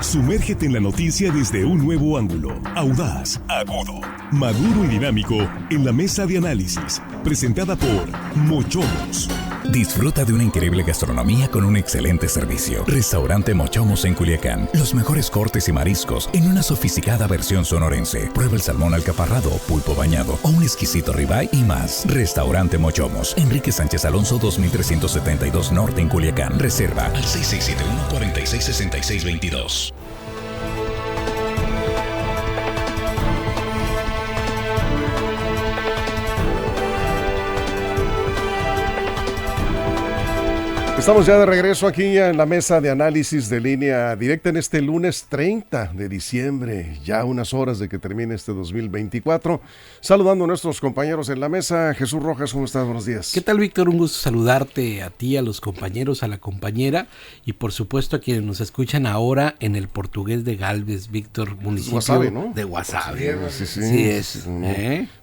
Sumérgete en la noticia desde un nuevo ángulo, audaz, agudo, maduro y dinámico en la mesa de análisis, presentada por Mochomos. Disfruta de una increíble gastronomía con un excelente servicio. Restaurante Mochomos en Culiacán. Los mejores cortes y mariscos en una sofisticada versión sonorense. Prueba el salmón alcaparrado, pulpo bañado o un exquisito ribeye y más. Restaurante Mochomos. Enrique Sánchez Alonso 2372 Norte en Culiacán. Reserva al 6671-466622. Estamos ya de regreso aquí en la mesa de análisis de Línea Directa en este lunes 30 de diciembre, ya unas horas de que termine este 2024. Saludando a nuestros compañeros en la mesa. Jesús Rojas, ¿cómo estás? Buenos días. ¿Qué tal, Víctor? Un gusto saludarte a ti, a los compañeros, a la compañera y por supuesto a quienes nos escuchan ahora en el Portugués de Galvez, Víctor, municipio Guasave, ¿no? de Guasave. Sí, es.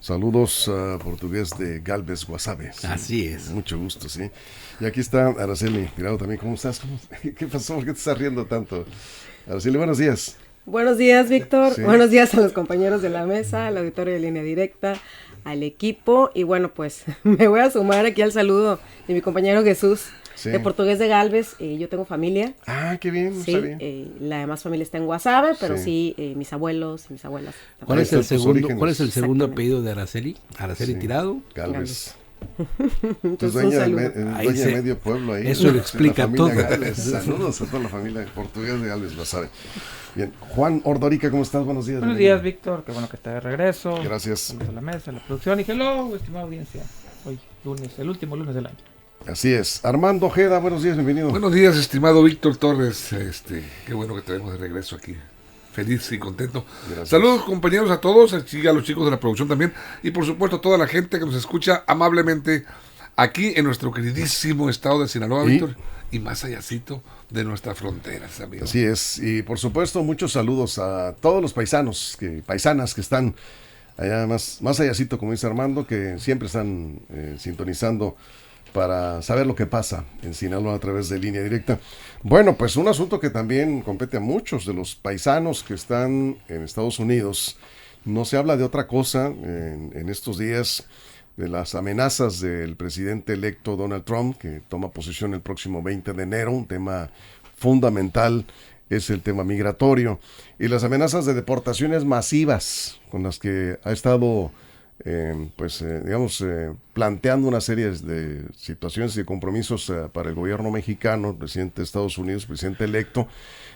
Saludos a Portugués de Galvez, Guasave. Sí. Así es. Mucho gusto, sí. Y aquí está Araceli Tirado también. ¿Cómo estás? ¿Qué pasó? ¿Por qué te estás riendo tanto? Araceli, buenos días. Buenos días, Víctor. Sí. Buenos días a los compañeros de la mesa, al auditorio de Línea Directa, al equipo. Y bueno, pues me voy a sumar aquí al saludo de mi compañero Jesús, Sí. de Portugués de Galvez. Yo tengo familia. Ah, qué bien, no Sí, sabía. la demás familia está en Guasave, pero Sí. mis abuelos y mis abuelas. ¿Cuál es Ahí el están tus segundo, orígenes. ¿cuál es el segundo Exactamente. apellido de Araceli? Araceli Sí. Tirado. Galvez. Entonces, Dueña, un saludo. Ahí dueña de se- medio pueblo ahí. eso lo La explica familia todo. Galvez. Saludos a toda la familia Portugués de Galvez, lo sabe. Bien, Juan Ordorica, ¿cómo estás? Buenos días. Buenos bienvenido. días, Víctor. Qué bueno que está de regreso. Gracias. Saludos a la mesa, a la producción. Y hello, estimada audiencia. Hoy, lunes, el último lunes del año. Así es. Armando Ojeda, buenos días, bienvenido. Buenos días, estimado Víctor Torres. Qué bueno que te vemos de regreso aquí. Feliz y contento. Gracias. Saludos, compañeros, a todos, a los chicos de la producción también. Y por supuesto a toda la gente que nos escucha amablemente aquí en nuestro queridísimo estado de Sinaloa, ¿Y? Víctor. Y más allácito de nuestras fronteras, amigos. Así es. Y por supuesto, muchos saludos a todos los paisanas que están allá más allácito, como dice Armando, que siempre están sintonizando para saber lo que pasa en Sinaloa a través de Línea Directa. Bueno, pues un asunto que también compete a muchos de los paisanos que están en Estados Unidos. No se habla de otra cosa en estos días, de las amenazas del presidente electo Donald Trump, que toma posesión el próximo 20 de enero. Un tema fundamental es el tema migratorio y las amenazas de deportaciones masivas con las que ha estado planteando una serie de situaciones y de compromisos para el gobierno mexicano, el presidente de Estados Unidos, presidente electo.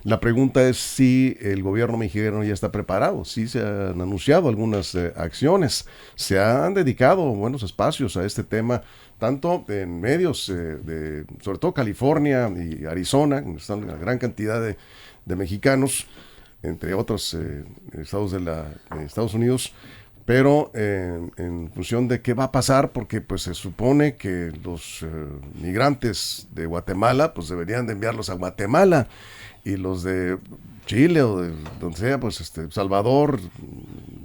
La pregunta es si el gobierno mexicano ya está preparado, si se han anunciado algunas acciones, se han dedicado buenos espacios a este tema, tanto en medios sobre todo California y Arizona, donde están una gran cantidad de mexicanos, entre otros estados de Estados Unidos, pero en función de qué va a pasar, porque pues se supone que los migrantes de Guatemala pues deberían de enviarlos a Guatemala, y los de Chile o de donde sea, pues Salvador,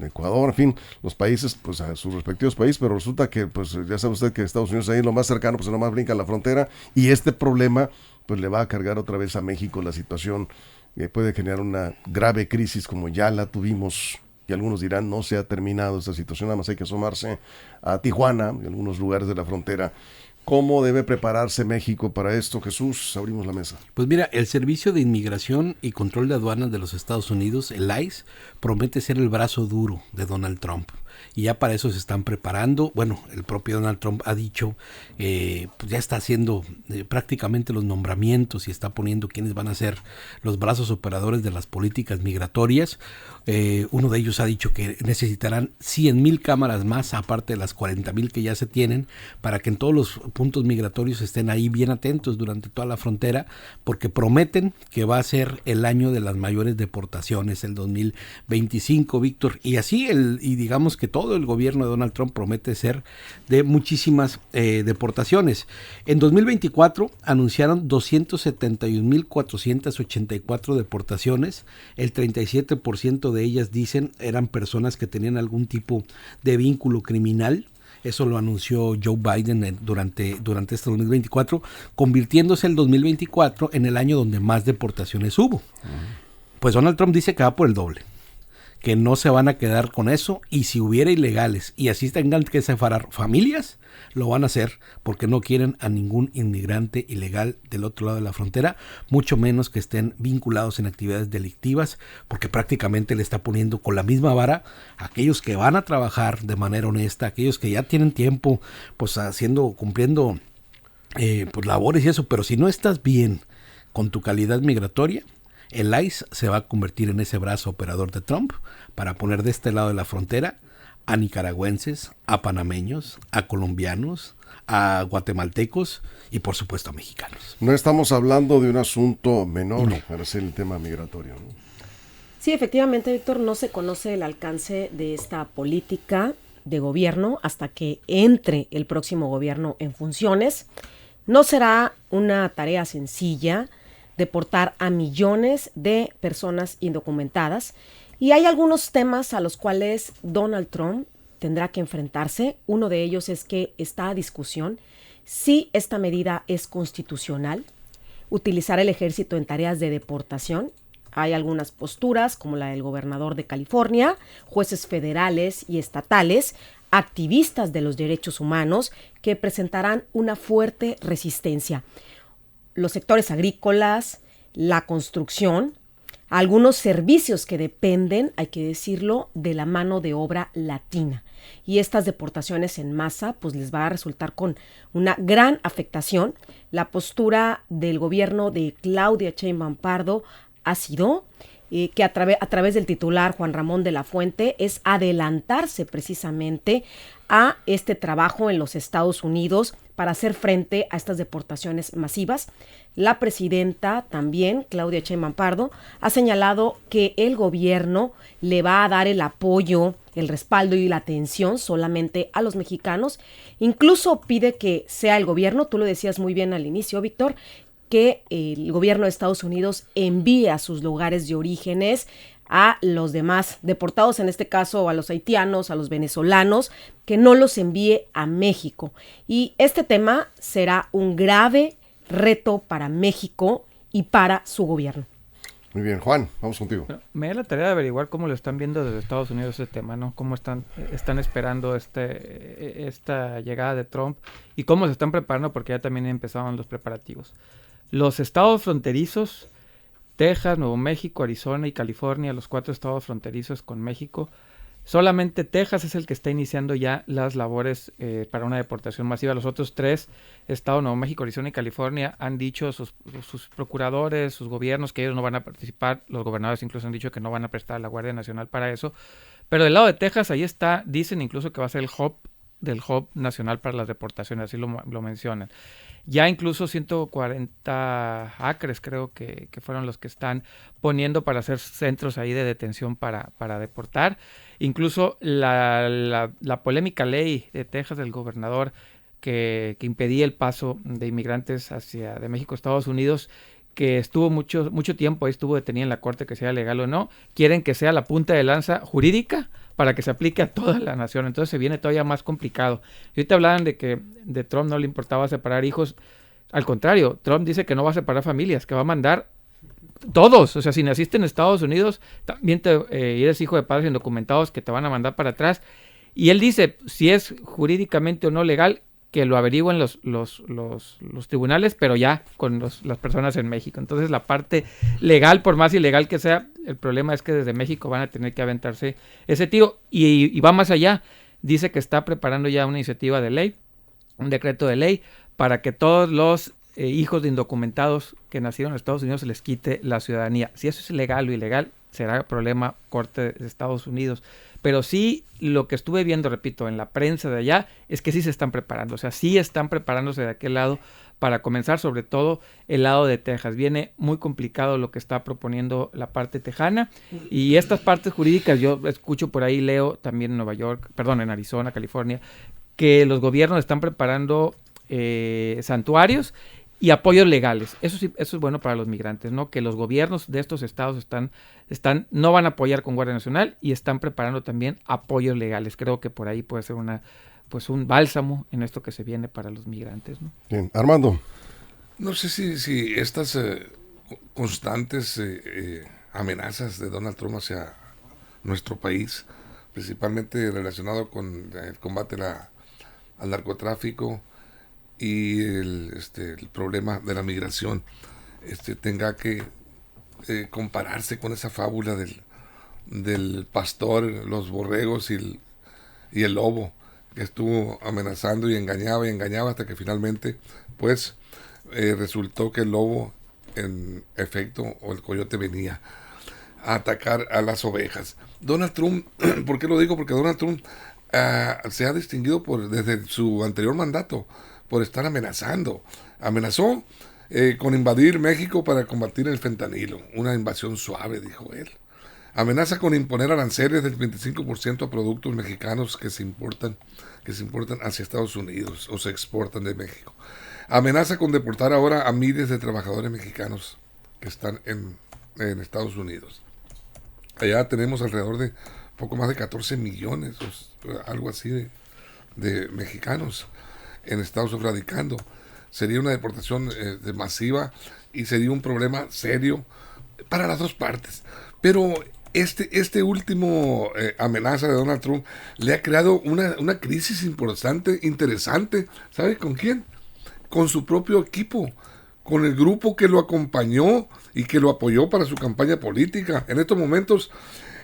Ecuador, en fin, los países, pues a sus respectivos países, pero resulta que pues ya sabe usted que Estados Unidos ahí lo más cercano, pues nomás brinca la frontera, y este problema pues le va a cargar otra vez a México la situación, que puede generar una grave crisis como ya la tuvimos. Y algunos dirán, no se ha terminado esta situación, nada más hay que asomarse a Tijuana y algunos lugares de la frontera. ¿Cómo debe prepararse México para esto? Jesús, abrimos la mesa. Pues mira, el Servicio de Inmigración y Control de Aduanas de los Estados Unidos, el ICE, promete ser el brazo duro de Donald Trump. Y ya para eso se están preparando. Bueno, el propio Donald Trump ha dicho, pues ya está haciendo prácticamente los nombramientos y está poniendo quiénes van a ser los brazos operadores de las políticas migratorias. Uno de ellos ha dicho que necesitarán 100,000 cámaras más, aparte de las 40,000 que ya se tienen, para que en todos los puntos migratorios estén ahí bien atentos durante toda la frontera, porque prometen que va a ser el año de las mayores deportaciones, el 2025, Víctor. Y así, y digamos que todo el gobierno de Donald Trump promete ser de muchísimas deportaciones. En 2024 anunciaron 271,484 deportaciones. El 37% de ellas, dicen, eran personas que tenían algún tipo de vínculo criminal. Eso lo anunció Joe Biden durante este 2024, convirtiéndose el 2024 en el año donde más deportaciones hubo. Pues Donald Trump dice que va por el doble, que no se van a quedar con eso, y si hubiera ilegales y así tengan que separar familias, lo van a hacer porque no quieren a ningún inmigrante ilegal del otro lado de la frontera, mucho menos que estén vinculados en actividades delictivas, porque prácticamente le está poniendo con la misma vara a aquellos que van a trabajar de manera honesta, aquellos que ya tienen tiempo pues cumpliendo pues labores y eso, pero si no estás bien con tu calidad migratoria, el ICE se va a convertir en ese brazo operador de Trump para poner de este lado de la frontera a nicaragüenses, a panameños, a colombianos, a guatemaltecos y por supuesto a mexicanos. No estamos hablando de un asunto menor para ser el tema migratorio, ¿no? Sí, efectivamente, Víctor, no se conoce el alcance de esta política de gobierno hasta que entre el próximo gobierno en funciones. No será una tarea sencilla deportar a millones de personas indocumentadas, y hay algunos temas a los cuales Donald Trump tendrá que enfrentarse. Uno de ellos es que está a discusión si esta medida es constitucional, utilizar el ejército en tareas de deportación. Hay algunas posturas, como la del gobernador de California, jueces federales y estatales, activistas de los derechos humanos, que presentarán una fuerte resistencia. Los sectores agrícolas, la construcción, algunos servicios que dependen, hay que decirlo, de la mano de obra latina. Y estas deportaciones en masa pues les va a resultar con una gran afectación. La postura del gobierno de Claudia Sheinbaum Pardo ha sido que a través del titular Juan Ramón de la Fuente es adelantarse precisamente a este trabajo en los Estados Unidos para hacer frente a estas deportaciones masivas. La presidenta también, Claudia Sheinbaum Pardo, ha señalado que el gobierno le va a dar el apoyo, el respaldo y la atención solamente a los mexicanos. Incluso pide que sea el gobierno, tú lo decías muy bien al inicio, Víctor, que el gobierno de Estados Unidos envíe a sus lugares de orígenes a los demás deportados, en este caso a los haitianos, a los venezolanos, que no los envíe a México. Y este tema será un grave reto para México y para su gobierno. Muy bien, Juan, vamos contigo. Bueno, me da la tarea de averiguar cómo lo están viendo desde Estados Unidos ese tema, ¿no? Cómo están esperando esta llegada de Trump y cómo se están preparando, porque ya también empezaron los preparativos. Los estados fronterizos, Texas, Nuevo México, Arizona y California, los 4 estados fronterizos con México, solamente Texas es el que está iniciando ya las labores para una deportación masiva. Los otros 3 estados, Nuevo México, Arizona y California, han dicho sus procuradores, sus gobiernos, que ellos no van a participar. Los gobernadores incluso han dicho que no van a prestar a la Guardia Nacional para eso. Pero del lado de Texas, ahí está, dicen incluso que va a ser el hub nacional para las deportaciones, así lo mencionan. Ya incluso 140 acres creo que fueron los que están poniendo para hacer centros ahí de detención para deportar. Incluso la polémica ley de Texas del gobernador que impedía el paso de inmigrantes de México a Estados Unidos, que estuvo mucho tiempo ahí, estuvo detenida en la corte, que sea legal o no, quieren que sea la punta de lanza jurídica para que se aplique a toda la nación. Entonces se viene todavía más complicado. Y ahorita hablaban de que de Trump no le importaba separar hijos. Al contrario, Trump dice que no va a separar familias, que va a mandar todos. O sea, si naciste en Estados Unidos, también eres hijo de padres indocumentados que te van a mandar para atrás. Y él dice, si es jurídicamente o no legal, que lo averigüen los tribunales, pero ya con las personas en México. Entonces la parte legal, por más ilegal que sea, el problema es que desde México van a tener que aventarse ese tiro. Y va más allá. Dice que está preparando ya una iniciativa de ley, un decreto de ley, para que todos los hijos de indocumentados que nacieron en Estados Unidos se les quite la ciudadanía. Si eso es legal o ilegal, será problema corte de Estados Unidos. Pero sí, lo que estuve viendo, repito, en la prensa de allá, es que sí se están preparando. O sea, sí están preparándose de aquel lado para comenzar, sobre todo el lado de Texas. Viene muy complicado lo que está proponiendo la parte tejana. Y estas partes jurídicas, yo escucho por ahí, leo también en Arizona, California, que los gobiernos están preparando santuarios y apoyos legales. Eso es bueno para los migrantes, ¿no? Que los gobiernos de estos estados no van a apoyar con Guardia Nacional y están preparando también apoyos legales. Creo que por ahí puede ser un bálsamo en esto que se viene para los migrantes, ¿no? Bien, Armando. No sé si estas constantes amenazas de Donald Trump hacia nuestro país, principalmente relacionado con el combate al narcotráfico y el problema de la migración, tenga que compararse con esa fábula del pastor, los borregos y el lobo, que estuvo amenazando y engañaba hasta que finalmente pues resultó que el lobo en efecto, o el coyote, venía a atacar a las ovejas. Donald Trump, ¿por qué lo digo? Porque Donald Trump se ha distinguido desde su anterior mandato por estar amenazando. Amenazó con invadir México para combatir el fentanilo, una invasión suave, dijo él. Amenaza con imponer aranceles del 25% a productos mexicanos que se importan hacia Estados Unidos o se exportan de México. Amenaza con deportar ahora a miles de trabajadores mexicanos que están en Estados Unidos. Allá tenemos alrededor de poco más de 14 millones, algo así, de mexicanos en Estados Unidos radicando. Sería una deportación masiva y sería un problema serio para las dos partes. Pero este último amenaza de Donald Trump le ha creado una crisis importante, interesante. ¿Sabe con quién? Con su propio equipo, con el grupo que lo acompañó y que lo apoyó para su campaña política. En estos momentos,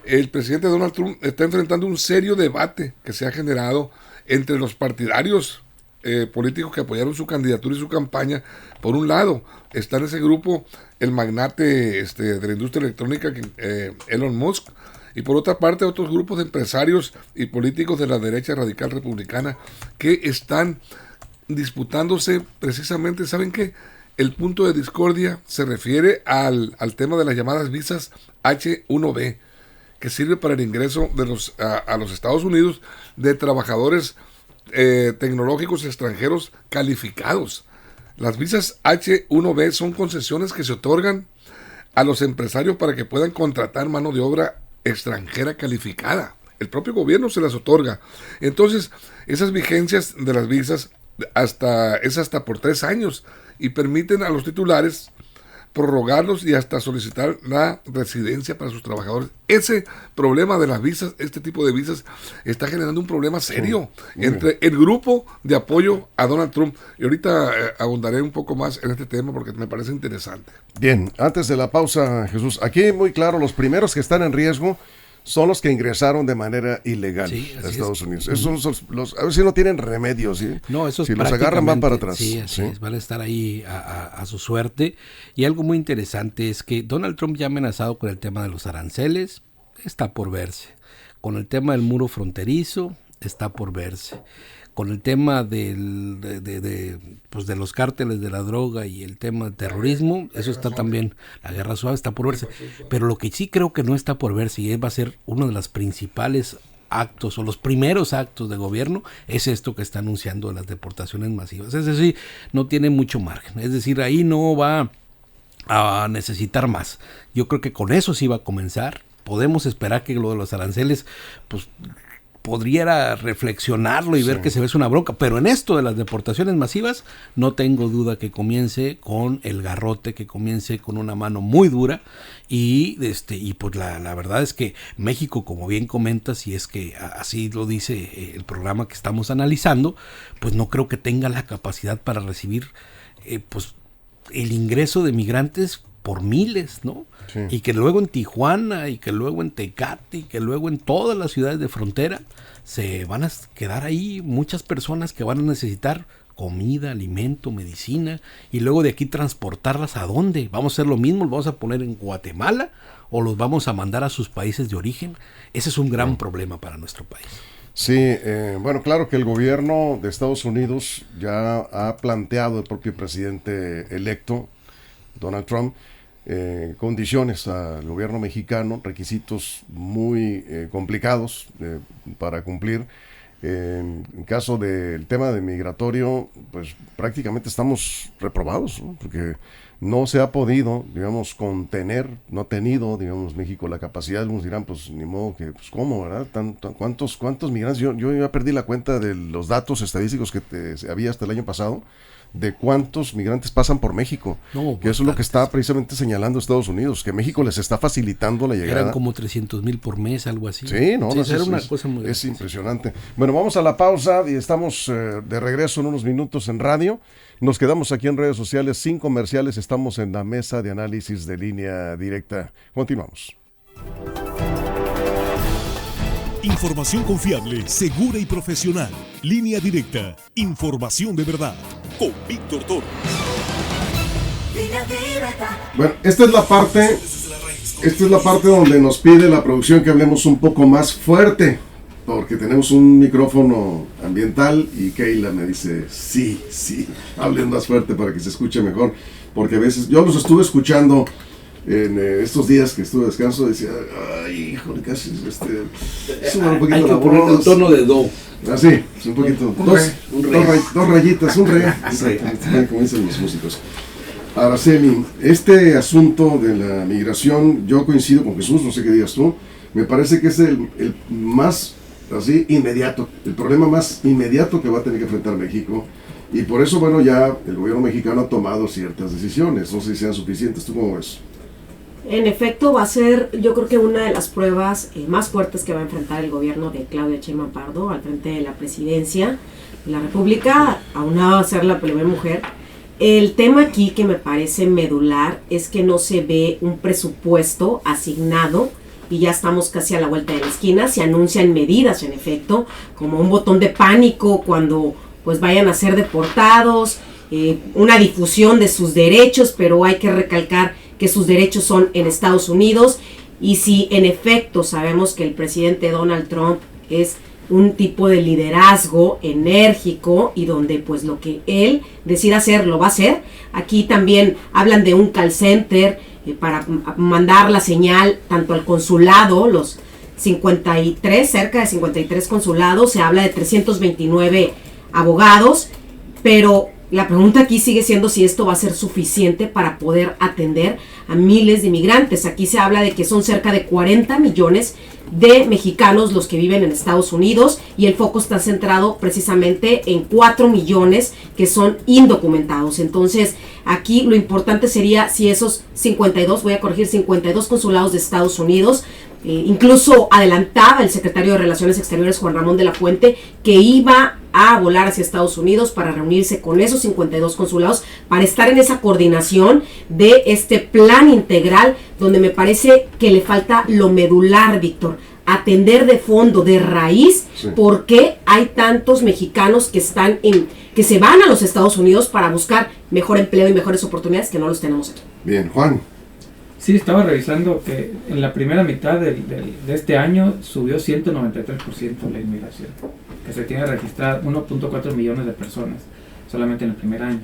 el presidente Donald Trump está enfrentando un serio debate que se ha generado entre los partidarios políticos que apoyaron su candidatura y su campaña. Por un lado, está en ese grupo el magnate de la industria electrónica, Elon Musk, y por otra parte otros grupos de empresarios y políticos de la derecha radical republicana que están disputándose precisamente, ¿saben qué? El punto de discordia se refiere al tema de las llamadas visas H-1B, que sirve para el ingreso a los Estados Unidos de trabajadores tecnológicos extranjeros calificados. Las visas H-1B son concesiones que se otorgan a los empresarios para que puedan contratar mano de obra extranjera calificada. El propio gobierno se las otorga. Entonces, esas vigencias de las visas es hasta por 3 años y permiten a los titulares prorrogarlos y hasta solicitar la residencia para sus trabajadores. Ese problema de las visas, este tipo de visas, está generando un problema serio entre el grupo de apoyo a Donald Trump. Y ahorita abundaré un poco más en este tema porque me parece interesante. Bien, antes de la pausa, Jesús, aquí muy claro, los primeros que están en riesgo son los que ingresaron de manera ilegal a Estados Unidos. Esos son a ver si no tienen remedio, ¿sí? No, esos si los agarran van para atrás. Sí, así es, van a estar ahí a su suerte. Y algo muy interesante es que Donald Trump ya ha amenazado con el tema de los aranceles, está por verse. Con el tema del muro fronterizo, está por verse. Con el tema de los cárteles de la droga y el tema del terrorismo, eso está también, la guerra suave está por verse. Pero lo que sí creo que no está por verse y va a ser uno de los principales actos o los primeros actos de gobierno es esto que está anunciando, las deportaciones masivas. Es decir, no tiene mucho margen. Es decir, ahí no va a necesitar más. Yo creo que con eso sí va a comenzar. Podemos esperar que lo de los aranceles, pues podría reflexionarlo y ver que se ve una bronca, pero en esto de las deportaciones masivas no tengo duda que comience con el garrote, que comience con una mano muy dura y pues la verdad es que México, como bien comentas, y es que así lo dice el programa que estamos analizando, pues no creo que tenga la capacidad para recibir pues el ingreso de migrantes por miles, ¿no? Sí. Y que luego en Tijuana, y que luego en Tecate, y que luego en todas las ciudades de frontera se van a quedar ahí muchas personas que van a necesitar comida, alimento, medicina, y luego de aquí transportarlas ¿a dónde? ¿Vamos a hacer lo mismo? ¿Los vamos a poner en Guatemala o los vamos a mandar a sus países de origen? Ese es un gran problema para nuestro país. Sí, bueno, claro que el gobierno de Estados Unidos ya ha planteado, el propio presidente electo, Donald Trump, condiciones al gobierno mexicano, requisitos muy complicados para cumplir. En caso del tema de migratorio, pues prácticamente estamos reprobados, ¿no? Porque no se ha podido, digamos, contener, no ha tenido, digamos, México la capacidad. Algunos dirán, pues ni modo que, pues cómo, ¿verdad? ¿Cuántos migrantes? Yo ya perdí la cuenta de los datos estadísticos que había hasta el año pasado, de cuántos migrantes pasan por México. No, que eso es lo que está precisamente señalando Estados Unidos, que México les está facilitando la llegada. Eran como 300,000 por mes, algo así. Sí, no, no, era una cosa muy es impresionante. Bueno, vamos a la pausa y estamos de regreso en unos minutos en radio. Nos quedamos aquí en redes sociales sin comerciales. Estamos en la mesa de análisis de Línea Directa. Continuamos. Información confiable, segura y profesional. Línea Directa. Información de verdad. Con Víctor Torres. Bueno, esta es la parte donde nos pide la producción que hablemos un poco más fuerte, porque tenemos un micrófono ambiental y Keila me dice, sí, hablen más fuerte para que se escuche mejor, porque a veces yo los estuve escuchando en estos días que estuve de descanso, decía, ay, híjole, casi sube un poquito hay que la poner el voz. tono de do. Así, un poquito, dos rayitas, un re, como dicen los músicos. Araceli, este asunto de la migración, yo coincido con Jesús, no sé qué digas tú, me parece que es el más así inmediato, el problema más inmediato que va a tener que enfrentar México, y por eso, bueno, ya el gobierno mexicano ha tomado ciertas decisiones, no sé si sean suficientes. ¿Tú cómo ves? En efecto, va a ser, yo creo que una de las pruebas más fuertes que va a enfrentar el gobierno de Claudia Sheinbaum Pardo al frente de la presidencia de la República, aunado a ser la primera mujer. El tema aquí que me parece medular es que no se ve un presupuesto asignado y ya estamos casi a la vuelta de la esquina. Se anuncian medidas, en efecto, como un botón de pánico cuando pues vayan a ser deportados, una difusión de sus derechos, pero hay que recalcar que sus derechos son en Estados Unidos, y si en efecto sabemos que el presidente Donald Trump es un tipo de liderazgo enérgico y donde pues lo que él decida hacer lo va a hacer. Aquí también hablan de un call center para mandar la señal tanto al consulado, los 53, cerca de 53 consulados, se habla de 329 abogados, pero la pregunta aquí sigue siendo si esto va a ser suficiente para poder atender a miles de inmigrantes. Aquí se habla de que son cerca de 40 millones de mexicanos los que viven en Estados Unidos, y el foco está centrado precisamente en 4 millones que son indocumentados. Entonces, aquí lo importante sería si esos 52 consulados de Estados Unidos, incluso adelantaba el secretario de Relaciones Exteriores, Juan Ramón de la Fuente, que iba a volar hacia Estados Unidos para reunirse con esos 52 consulados para estar en esa coordinación de este plan integral, donde me parece que le falta lo medular, Víctor, atender de fondo, de raíz, por qué hay tantos mexicanos que se van a los Estados Unidos para buscar mejor empleo y mejores oportunidades que no los tenemos aquí. Bien, Juan. Sí, estaba revisando que en la primera mitad de este año subió 193% la inmigración, que se tiene registrado 1.4 millones de personas solamente en el primer año.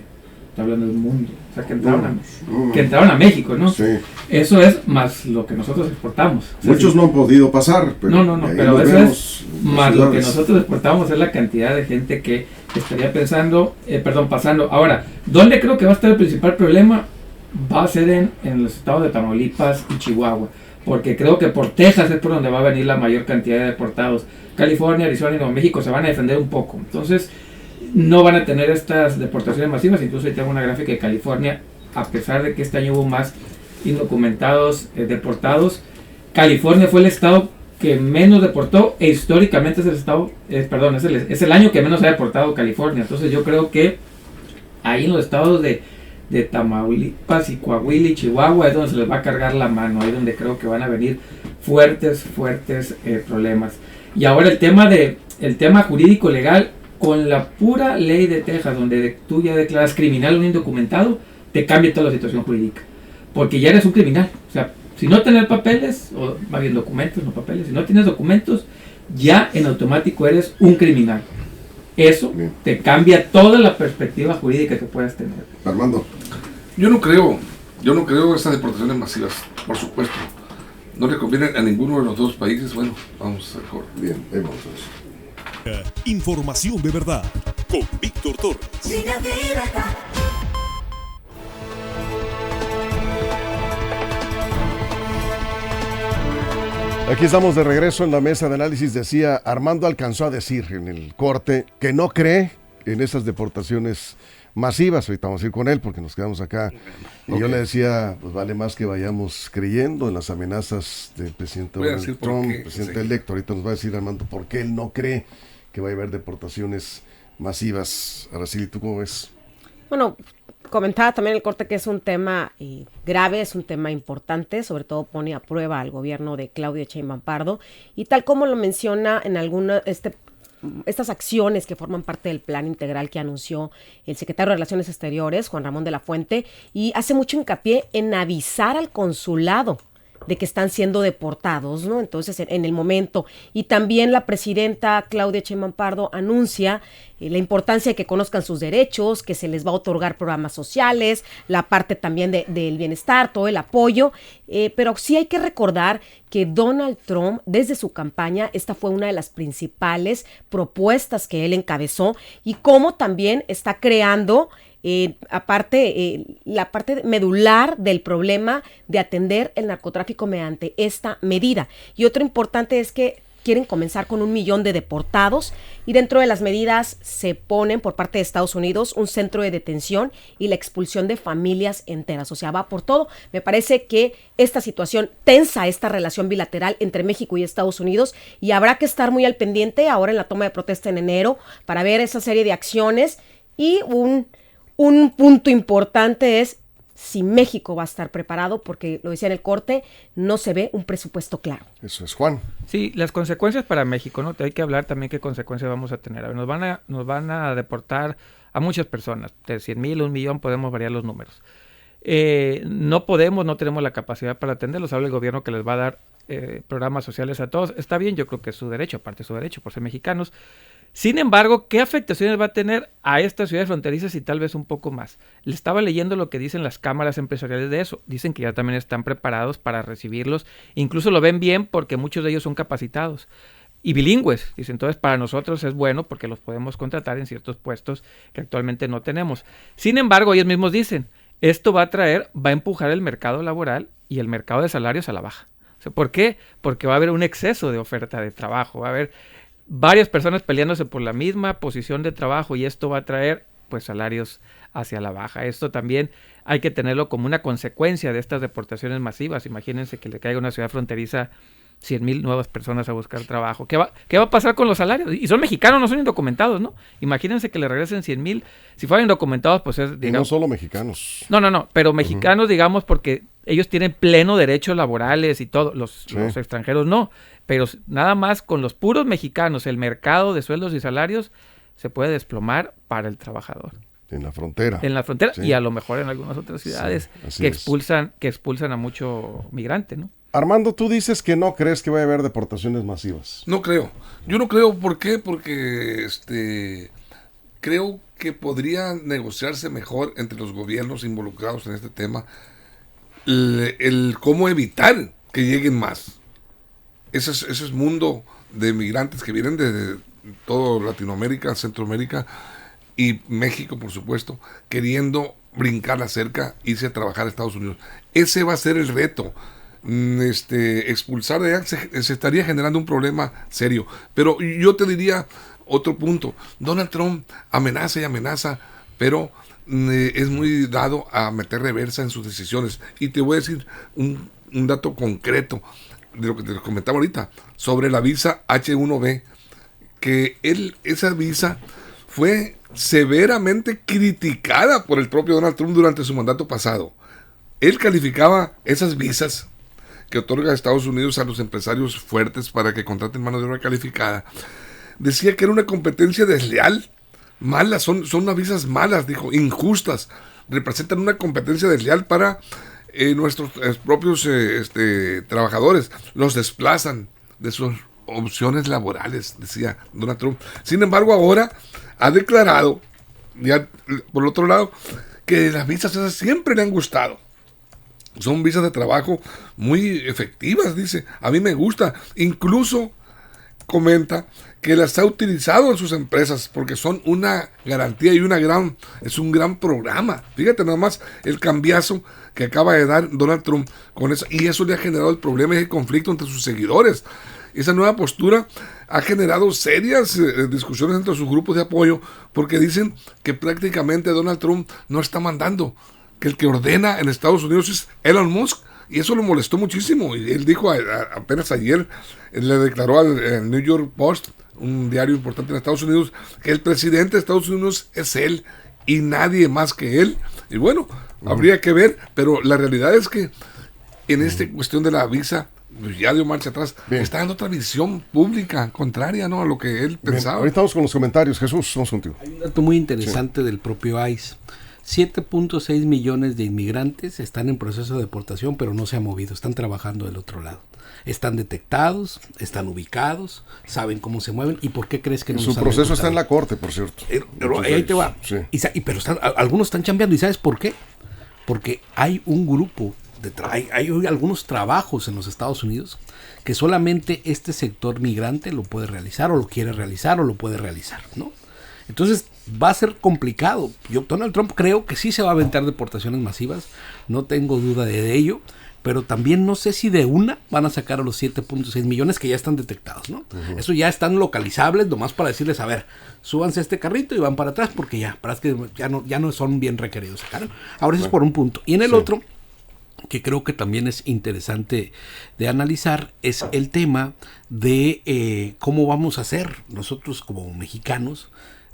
Está hablando de un mundo, o sea, que entraron a México, ¿no? Sí. Eso es más lo que nosotros exportamos. O sea, muchos no han podido pasar, pero pero eso es más lo que nosotros exportamos, es la cantidad de gente que estaría pasando. Ahora, ¿dónde creo que va a estar el principal problema? Va a ser en los estados de Tamaulipas y Chihuahua, porque creo que por Texas es por donde va a venir la mayor cantidad de deportados. California, Arizona y Nuevo México se van a defender un poco, entonces no van a tener estas deportaciones masivas. Incluso ahí tengo una gráfica de California, a pesar de que este año hubo más indocumentados deportados, California fue el estado que menos deportó, e históricamente es el estado, es el año que menos ha deportado California. Entonces yo creo que ahí en los estados de Tamaulipas y Coahuila y Chihuahua es donde se les va a cargar la mano, ahí donde creo que van a venir fuertes problemas. Y ahora el tema jurídico legal, con la pura ley de Texas, donde tú ya declaras criminal a un indocumentado, te cambia toda la situación jurídica, porque ya eres un criminal. O sea, si no tienes papeles, o más bien documentos, no papeles, si no tienes documentos, ya en automático eres un criminal. Eso te cambia toda la perspectiva jurídica que puedas tener. Armando. Yo no creo esas deportaciones masivas, por supuesto. No le conviene a ninguno de los dos países. Bueno, vamos a mejor. Bien, vamos a eso. Información de verdad con Víctor Torres. Aquí estamos de regreso en la mesa de análisis. Decía, Armando alcanzó a decir en el corte que no cree en esas deportaciones masivas. Ahorita vamos a ir con él porque nos quedamos acá. Y yo le decía, pues vale más que vayamos creyendo en las amenazas del presidente Donald Trump, presidente electo. Ahorita nos va a decir Armando por qué él no cree que va a haber deportaciones masivas. Araceli, ¿tú cómo ves? Bueno, comentaba también en el corte que es un tema grave, es un tema importante, sobre todo pone a prueba al gobierno de Claudia Sheinbaum Pardo, y tal como lo menciona en estas acciones que forman parte del plan integral que anunció el secretario de Relaciones Exteriores, Juan Ramón de la Fuente, y hace mucho hincapié en avisar al consulado de que están siendo deportados, ¿no? Entonces, en el momento. Y también la presidenta Claudia Sheinbaum Pardo anuncia la importancia de que conozcan sus derechos, que se les va a otorgar programas sociales, la parte también del bienestar, todo el apoyo. Pero sí hay que recordar que Donald Trump, desde su campaña, esta fue una de las principales propuestas que él encabezó, y cómo también está creando la parte medular del problema de atender el narcotráfico mediante esta medida. Y otro importante es que quieren comenzar con 1 millón de deportados, y dentro de las medidas se ponen por parte de Estados Unidos un centro de detención y la expulsión de familias enteras. O sea, va por todo. Me parece que esta situación tensa, esta relación bilateral entre México y Estados Unidos, y habrá que estar muy al pendiente ahora en la toma de protesta en enero para ver esa serie de acciones. Y un punto importante es si México va a estar preparado, porque lo decía en el corte, no se ve un presupuesto claro. Eso es, Juan. Sí, las consecuencias para México, ¿no? Hay que hablar también qué consecuencias vamos a tener. A ver, nos van a deportar a muchas personas, de 100,000 a 1 millón, podemos variar los números. No tenemos la capacidad para atenderlos. Habla el gobierno que les va a dar programas sociales a todos. Está bien, yo creo que es su derecho, aparte de su derecho por ser mexicanos. Sin embargo, ¿qué afectaciones va a tener a estas ciudades fronterizas y tal vez un poco más? Le estaba leyendo lo que dicen las cámaras empresariales de eso. Dicen que ya también están preparados para recibirlos. Incluso lo ven bien porque muchos de ellos son capacitados y bilingües. Dicen, entonces para nosotros es bueno porque los podemos contratar en ciertos puestos que actualmente no tenemos. Sin embargo, ellos mismos dicen, esto va a empujar el mercado laboral y el mercado de salarios a la baja. O sea, ¿por qué? Porque va a haber un exceso de oferta de trabajo, va a haber varias personas peleándose por la misma posición de trabajo, y esto va a traer pues salarios hacia la baja. Esto también hay que tenerlo como una consecuencia de estas deportaciones masivas. Imagínense que le caiga a una ciudad fronteriza 100,000 nuevas personas a buscar trabajo. ¿Qué va a pasar con los salarios? Y son mexicanos, no son indocumentados, ¿no? Imagínense que le regresen 100,000. Si fueran indocumentados, pues es, digamos... Y no solo mexicanos. No, pero mexicanos, digamos, porque ellos tienen pleno derechos laborales y todo. Los extranjeros no. Pero nada más con los puros mexicanos, el mercado de sueldos y salarios se puede desplomar para el trabajador. En la frontera. Sí. Y a lo mejor en algunas otras ciudades que expulsan a mucho migrante, ¿no? Armando, tú dices que no crees que vaya a haber deportaciones masivas. No creo. Yo no creo. ¿Por qué? Porque creo que podría negociarse mejor entre los gobiernos involucrados en este tema el cómo evitar que lleguen más. Ese es mundo de migrantes que vienen de toda Latinoamérica, Centroamérica y México, por supuesto, queriendo brincar la cerca, irse a trabajar a Estados Unidos. Ese va a ser el reto. Expulsar de allá se estaría generando un problema serio. Pero yo te diría otro punto. Donald Trump amenaza y amenaza, pero es muy dado a meter reversa en sus decisiones. Y te voy a decir un dato concreto de lo que te comentaba ahorita, sobre la visa H-1B, que esa visa fue severamente criticada por el propio Donald Trump durante su mandato pasado. Él calificaba esas visas que otorga Estados Unidos a los empresarios fuertes para que contraten mano de obra calificada. Decía que era una competencia desleal, malas, son unas visas malas, dijo, injustas, representan una competencia desleal para nuestros propios trabajadores, los desplazan de sus opciones laborales, decía Donald Trump. Sin embargo, ahora ha declarado, ya por el otro lado, que las visas esas siempre le han gustado. Son visas de trabajo muy efectivas, dice. A mí me gusta. Incluso comenta que las ha utilizado en sus empresas porque son una garantía y es un gran programa. Fíjate nada más el cambiazo que acaba de dar Donald Trump con eso. Y eso le ha generado el problema y el conflicto entre sus seguidores. esa nueva postura ha generado serias discusiones entre sus grupos de apoyo, porque dicen que prácticamente Donald Trump no está mandando, que el que ordena en Estados Unidos es Elon Musk, y eso lo molestó muchísimo. Y él dijo apenas ayer, le declaró al New York Post, un diario importante en Estados Unidos, que el presidente de Estados Unidos es él y nadie más que él. Y bueno, habría que ver, pero la realidad es que en esta cuestión de la visa ya dio marcha atrás. Bien. Está dando otra visión pública contraria, ¿no?, a lo que él pensaba. Ahorita vamos con los comentarios. Jesús, vamos contigo. Hay un dato muy interesante del propio ICE. 7.6 millones de inmigrantes están en proceso de deportación, pero no se han movido, están trabajando del otro lado. Están detectados, están ubicados, saben cómo se mueven. ¿Y por qué crees que no su proceso deportado? Está en la corte, por cierto. Pero ahí te va. Sí. Pero algunos están chambeando. ¿Y sabes por qué? Porque hay un grupo, hay algunos trabajos en los Estados Unidos que solamente este sector migrante lo puede realizar, o lo quiere realizar, o lo puede realizar, ¿no? Entonces va a ser complicado. Donald Trump creo que sí se va a aventar deportaciones masivas, no tengo duda de ello, pero también no sé si de una van a sacar a los 7.6 millones que ya están detectados, ¿no? Uh-huh. Eso ya están localizables, nomás para decirles, a ver, súbanse a este carrito y van para atrás, porque para que ya no son bien requeridos acá, ¿no? Ahora eso es por un punto. Y en el otro, que creo que también es interesante de analizar, es el tema de cómo vamos a hacer nosotros como mexicanos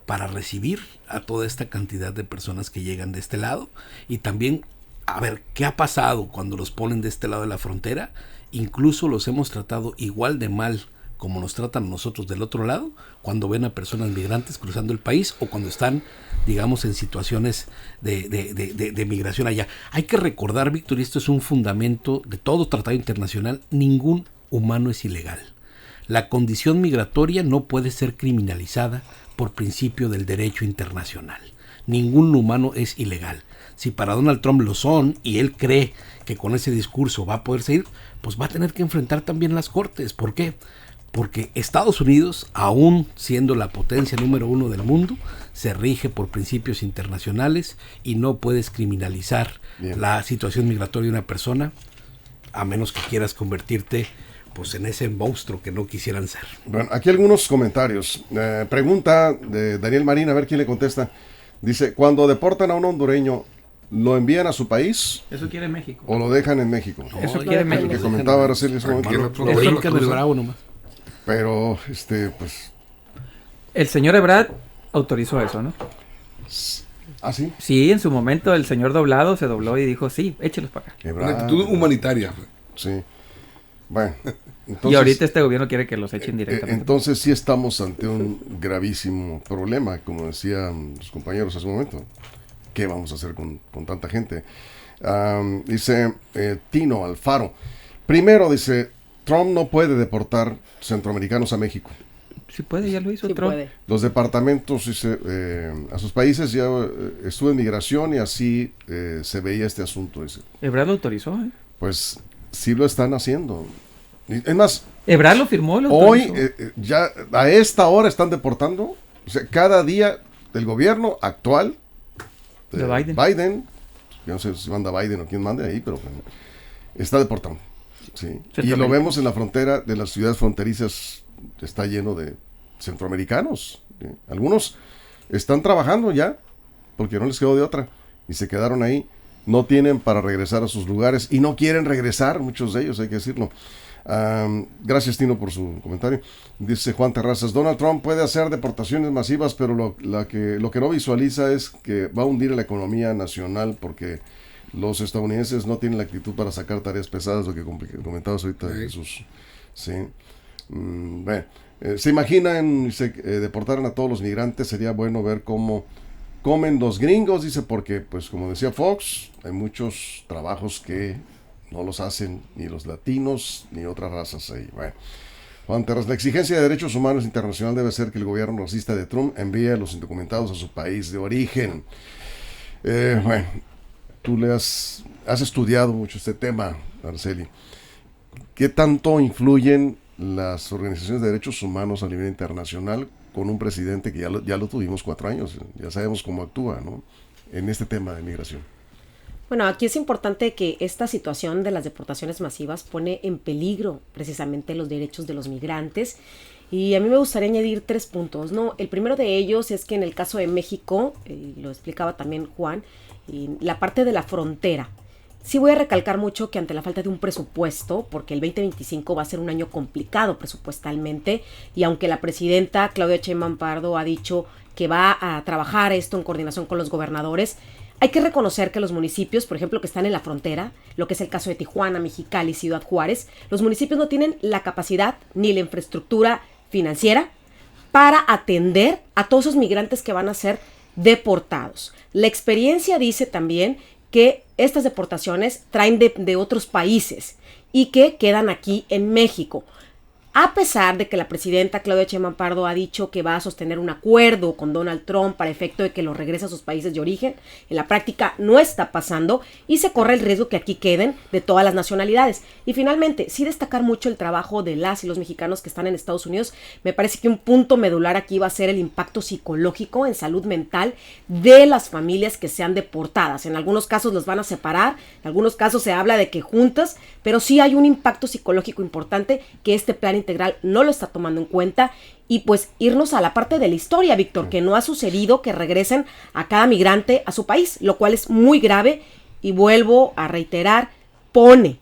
para recibir a toda esta cantidad de personas que llegan de este lado, y también a ver qué ha pasado cuando los ponen de este lado de la frontera. Incluso los hemos tratado igual de mal como nos tratan a nosotros del otro lado cuando ven a personas migrantes cruzando el país, o cuando están, digamos, en situaciones de migración allá. Hay que recordar, Víctor, y esto es un fundamento de todo tratado internacional: ningún humano es ilegal. La condición migratoria no puede ser criminalizada por principio del derecho internacional. Ningún humano es ilegal. Si para Donald Trump lo son, y él cree que con ese discurso va a poder seguir, pues va a tener que enfrentar también las cortes. ¿Por qué? Porque Estados Unidos, aún siendo la potencia número 1 del mundo, se rige por principios internacionales, y no puedes criminalizar la situación migratoria de una persona, a menos que quieras convertirte pues en ese monstruo que no quisieran ser. Bueno, aquí algunos comentarios. Pregunta de Daniel Marín, a ver quién le contesta. Dice, cuando deportan a un hondureño, ¿lo envían a su país? Eso quiere México. ¿O lo dejan en México? No, eso quiere México. Lo que comentaba Araceli. Lo brincan del bravo nomás. Pero, pues... El señor Ebrard autorizó eso, ¿no? ¿Ah, sí? Sí, en su momento el señor Doblado se dobló y dijo, sí, échelos para acá. Una actitud humanitaria. Sí. Bueno, entonces, y ahorita este gobierno quiere que los echen directamente. Entonces sí estamos ante un gravísimo problema, como decían los compañeros hace un momento. ¿Qué vamos a hacer con tanta gente? Dice Tino Alfaro. Primero, dice, Trump no puede deportar centroamericanos a México. Sí puede, ya lo hizo sí Trump. Puede. Los departamentos, dice, a sus países ya estuvo en migración, y así se veía este asunto. Dice. Ebrard lo autorizó, ¿eh? Pues sí lo están haciendo. Es más, Ebrard lo firmó. Hoy, ya a esta hora están deportando. O sea, cada día del gobierno actual de Biden, yo no sé si manda Biden o quién mande ahí, pero está deportando. Sí. Y lo vemos en la frontera de las ciudades fronterizas, está lleno de centroamericanos. ¿Sí? Algunos están trabajando ya, porque no les quedó de otra, y se quedaron ahí. No tienen para regresar a sus lugares, y no quieren regresar, muchos de ellos, hay que decirlo. Gracias, Tino, por su comentario. Dice Juan Terrazas, Donald Trump puede hacer deportaciones masivas, pero lo que no visualiza es que va a hundir la economía nacional, porque los estadounidenses no tienen la actitud para sacar tareas pesadas, lo que comentabas ahorita, Jesús. Sí. Bueno, se imaginan deportaran a todos los migrantes. Sería bueno ver cómo comen los gringos, dice, porque, pues, como decía Fox, hay muchos trabajos que no los hacen ni los latinos ni otras razas ahí. Bueno, Juan Terras, la exigencia de derechos humanos internacional debe ser que el gobierno racista de Trump envíe a los indocumentados a su país de origen. Bueno, tú has estudiado mucho este tema, Araceli. ¿Qué tanto influyen las organizaciones de derechos humanos a nivel internacional con un presidente que ya lo tuvimos 4 años? Ya sabemos cómo actúa, ¿no?, en este tema de migración. Bueno, aquí es importante que esta situación de las deportaciones masivas pone en peligro precisamente los derechos de los migrantes. Y a mí me gustaría añadir 3 puntos, ¿no? El primero de ellos es que en el caso de México, lo explicaba también Juan, la parte de la frontera. Sí voy a recalcar mucho que ante la falta de un presupuesto, porque el 2025 va a ser un año complicado presupuestalmente, y aunque la presidenta Claudia Sheinbaum Pardo ha dicho que va a trabajar esto en coordinación con los gobernadores, hay que reconocer que los municipios, por ejemplo, que están en la frontera, lo que es el caso de Tijuana, Mexicali, Ciudad Juárez, los municipios no tienen la capacidad ni la infraestructura financiera para atender a todos esos migrantes que van a ser deportados. La experiencia dice también que estas deportaciones traen de otros países y que quedan aquí en México. A pesar de que la presidenta Claudia Sheinbaum Pardo ha dicho que va a sostener un acuerdo con Donald Trump para efecto de que los regrese a sus países de origen, en la práctica no está pasando y se corre el riesgo que aquí queden de todas las nacionalidades. Y finalmente, sí destacar mucho el trabajo de las y los mexicanos que están en Estados Unidos. Me parece que un punto medular aquí va a ser el impacto psicológico en salud mental de las familias que sean deportadas. En algunos casos los van a separar, en algunos casos se habla de que juntas, pero sí hay un impacto psicológico importante que este plan integral no lo está tomando en cuenta. Y pues irnos a la parte de la historia, Víctor, que no ha sucedido que regresen a cada migrante a su país, lo cual es muy grave y vuelvo a reiterar, pone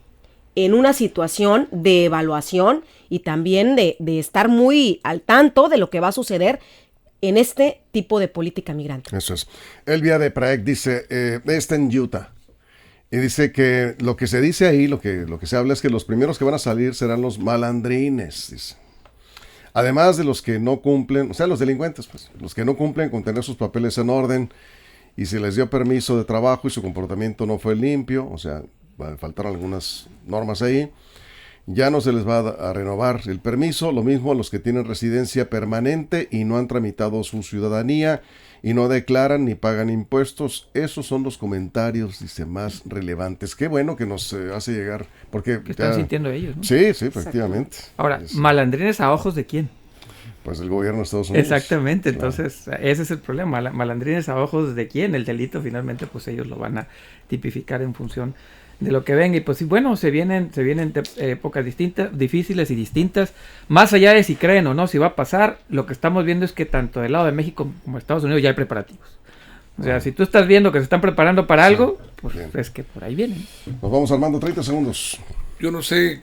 en una situación de evaluación y también de estar muy al tanto de lo que va a suceder en este tipo de política migrante. Eso es. Elvia de Praeg dice, está en Utah. Y dice que lo que se dice ahí, lo que se habla es que los primeros que van a salir serán los malandrines, dice. Además de los que no cumplen, o sea, los delincuentes, pues, los que no cumplen con tener sus papeles en orden y se les dio permiso de trabajo y su comportamiento no fue limpio, o sea, faltaron algunas normas ahí, ya no se les va a renovar el permiso. Lo mismo a los que tienen residencia permanente y no han tramitado su ciudadanía y no declaran ni pagan impuestos. Esos son los comentarios, dice, más relevantes. Qué bueno que nos hace llegar, porque ¿qué están sintiendo ellos, ¿no? Sí, efectivamente. Ahora, ¿malandrines a ojos de quién? Pues el gobierno de Estados Unidos. Exactamente, entonces ese es el problema. Malandrines a ojos de quién. El delito finalmente pues ellos lo van a tipificar en función de lo que venga. Y pues sí, bueno, se vienen épocas difíciles y distintas, más allá de si creen o no si va a pasar. Lo que estamos viendo es que tanto del lado de México como de Estados Unidos ya hay preparativos. O sea, si tú estás viendo que se están preparando para algo, pues bien, es que por ahí vienen. Nos vamos, Armando, 30 segundos. Yo no sé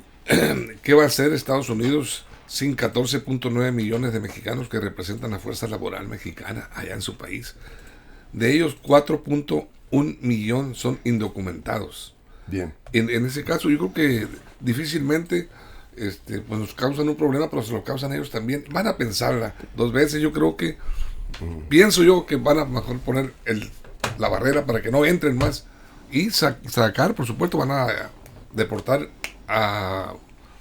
qué va a hacer Estados Unidos sin 14.9 millones de mexicanos que representan la fuerza laboral mexicana allá en su país. De ellos, 4.1 millón son indocumentados. Bien. En ese caso, yo creo que difícilmente pues nos causan un problema, pero se lo causan ellos también. Van a pensarla 2 veces. Yo creo que, pienso yo que van a mejor poner la barrera para que no entren más y sacar, por supuesto, van a deportar a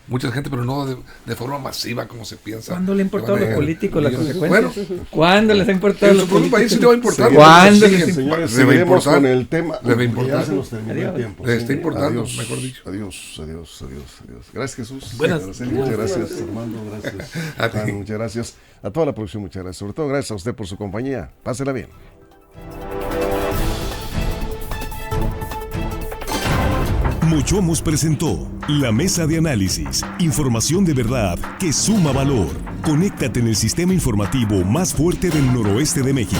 mucha gente, pero no de forma masiva como se piensa. ¿Cuándo le ha importado a los políticos las consecuencias? Bueno, ¿cuándo les ha importado a los políticos? En su país sí le va a importar. ¿Cuándo les señores, seguiremos con el tema. Le va a importar. Ya se nos terminó el tiempo. Le está importando, mejor dicho. Adiós. Gracias, Jesús. Buenas. Muchas gracias, Armando. Gracias. A ti. Muchas gracias. A toda la producción, muchas gracias. Sobre todo, gracias a usted por su compañía. Pásela bien. Mochomos presentó La Mesa de Análisis. Información de verdad que suma valor. Conéctate en el sistema informativo más fuerte del noroeste de México.